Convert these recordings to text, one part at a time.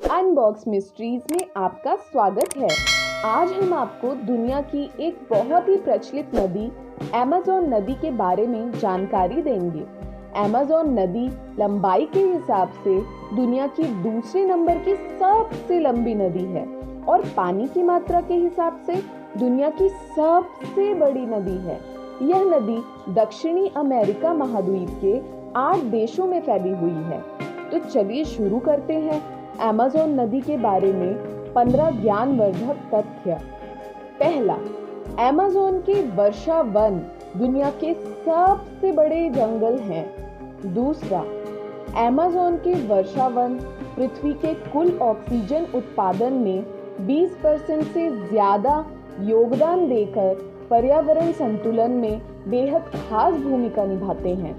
Unbox mysteries में आपका स्वागत है। आज हम आपको दुनिया की एक बहुत ही प्रचलित नदी अमेज़न नदी के बारे में जानकारी देंगे। अमेज़न नदी लंबाई के हिसाब से दुनिया की दूसरे नंबर की सबसे लंबी नदी है और पानी की मात्रा के हिसाब से दुनिया की सबसे बड़ी नदी है। यह नदी दक्षिणी अमेरिका महाद्वीप के 8 देशों में फैली हुई है। तो चलिए शुरू करते हैं अमेज़न नदी के बारे में 15 ज्ञानवर्धक तथ्य। पहला, अमेज़न के वर्षा वन दुनिया के सबसे बड़े जंगल हैं। दूसरा, अमेज़न के वर्षा वन पृथ्वी के कुल ऑक्सीजन उत्पादन में 20% से ज्यादा योगदान देकर पर्यावरण संतुलन में बेहद खास भूमिका निभाते हैं,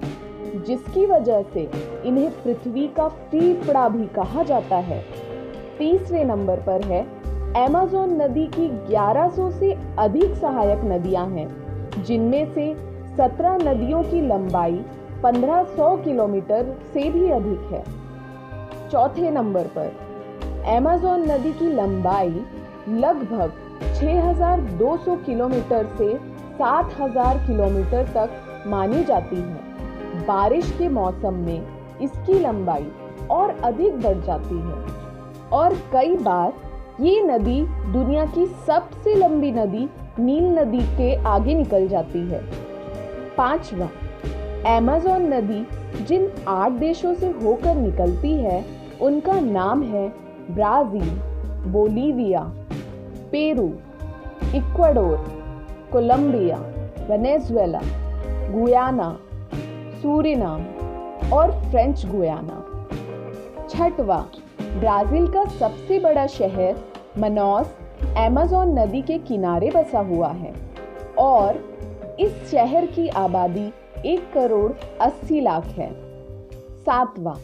जिसकी वजह से इन्हें पृथ्वी का फेफड़ा भी कहा जाता है। तीसरे नंबर पर है अमेज़न नदी की 1100 से अधिक सहायक नदियां हैं, जिनमें से 17 नदियों की लंबाई 1500 किलोमीटर से भी अधिक है। चौथे नंबर पर अमेज़न नदी की लंबाई लगभग 6200 किलोमीटर से 7000 किलोमीटर तक मानी जाती है। बारिश के मौसम में इसकी लंबाई और अधिक बढ़ जाती है और कई बार ये नदी दुनिया की सबसे लंबी नदी नील नदी के आगे निकल जाती है। पांचवा, अमेज़न नदी जिन 8 देशों से होकर निकलती है उनका नाम है Brazil, Bolivia, Peru, Ecuador, Colombia, Venezuela, Guyana, Suriname और फ्रेंच गुयाना। छठवां, ब्राजील का सबसे बड़ा शहर मनौस अमेज़न नदी के किनारे बसा हुआ है और इस शहर की आबादी 1 करोड़ 80 लाख है। सातवां,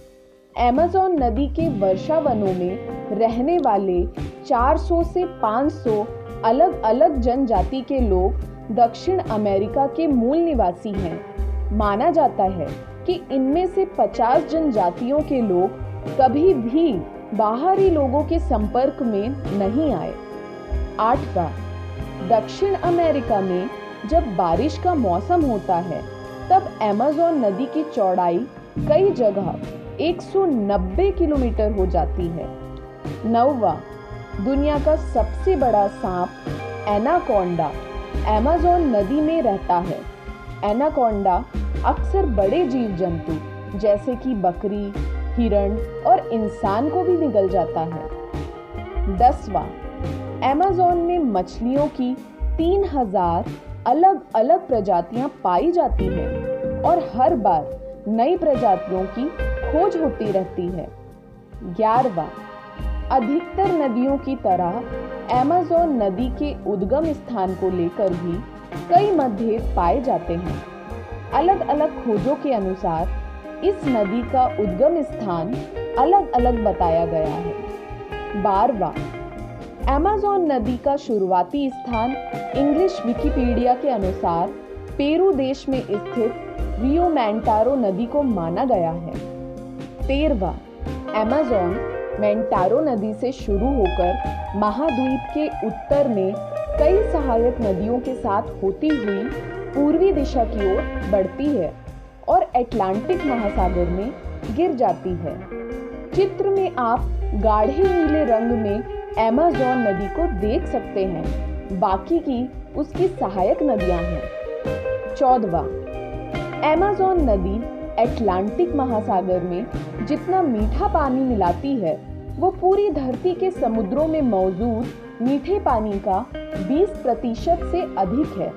अमेज़न नदी के वर्षा वनों में रहने वाले 400 से 500 अलग अलग जनजाति के लोग दक्षिण अमेरिका के मूल निवासी हैं। माना जाता है कि इनमें से 50 जनजातियों के लोग कभी भी बाहरी लोगों के संपर्क में नहीं आए। 8वां, दक्षिण अमेरिका में जब बारिश का मौसम होता है तब अमेज़न नदी की चौड़ाई कई जगह 190 किलोमीटर हो जाती है। 9वां, दुनिया का सबसे बड़ा सांप एनाकोंडा अमेज़न नदी में रहता है। एनाकोंडा अक्सर बड़े जीव जंतु जैसे कि बकरी, हिरण और इंसान को भी निगल जाता है। 10वां, अमेज़न में मछलियों की 3000 अलग अलग प्रजातियां पाई जाती हैं और हर बार नई प्रजातियों की खोज होती रहती है। 11वां, अधिकतर नदियों की तरह अमेज़न नदी के उद्गम स्थान को लेकर भी कई मतभेद पाए जाते हैं। अलग अलग खोजों के अनुसार इस नदी का उद्गम स्थान अलग अलग बताया गया है। 12वां, अमेज़न नदी का शुरुआती स्थान इंग्लिश विकिपीडिया के अनुसार पेरू देश में स्थित रियो मेंटारो नदी को माना गया है। 13वां, अमेज़न मेंटारो नदी से शुरू होकर महाद्वीप के उत्तर में कई सहायक नदियों के साथ होती हुई पूर्वी दिशा की ओर बढ़ती है और अटलांटिक महासागर में गिर जाती है। चित्र में आप गाढ़े नीले रंग में अमेज़न नदी को देख सकते हैं, बाकी की उसकी सहायक नदियां हैं। 14वां, अमेज़न नदी अटलांटिक महासागर में जितना मीठा पानी मिलाती है वो पूरी धरती के समुद्रों में मौजूद मीठे पानी का 20% से अधिक है।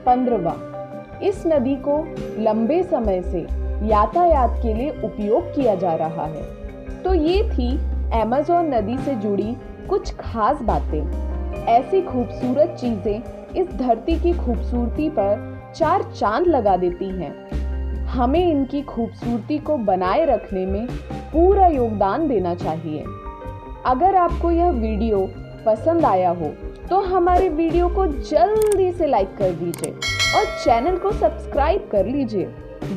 15वां, इस नदी को लंबे समय से यातायात के लिए उपयोग किया जा रहा है। तो ये थी अमेज़न नदी से जुड़ी कुछ खास बातें। ऐसी खूबसूरत चीजें इस धरती की खूबसूरती पर 4 चांद लगा देती हैं। हमें इनकी खूबसूरती को बनाए रखने में पूरा योगदान देना चाहिए। अगर आपको यह वीडियो पसंद आया हो तो हमारे वीडियो को जल्दी से लाइक कर दीजिए और चैनल को सब्सक्राइब कर लीजिए।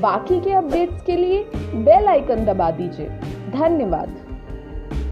बाकी के अपडेट्स के लिए बेल आइकन दबा दीजिए। धन्यवाद।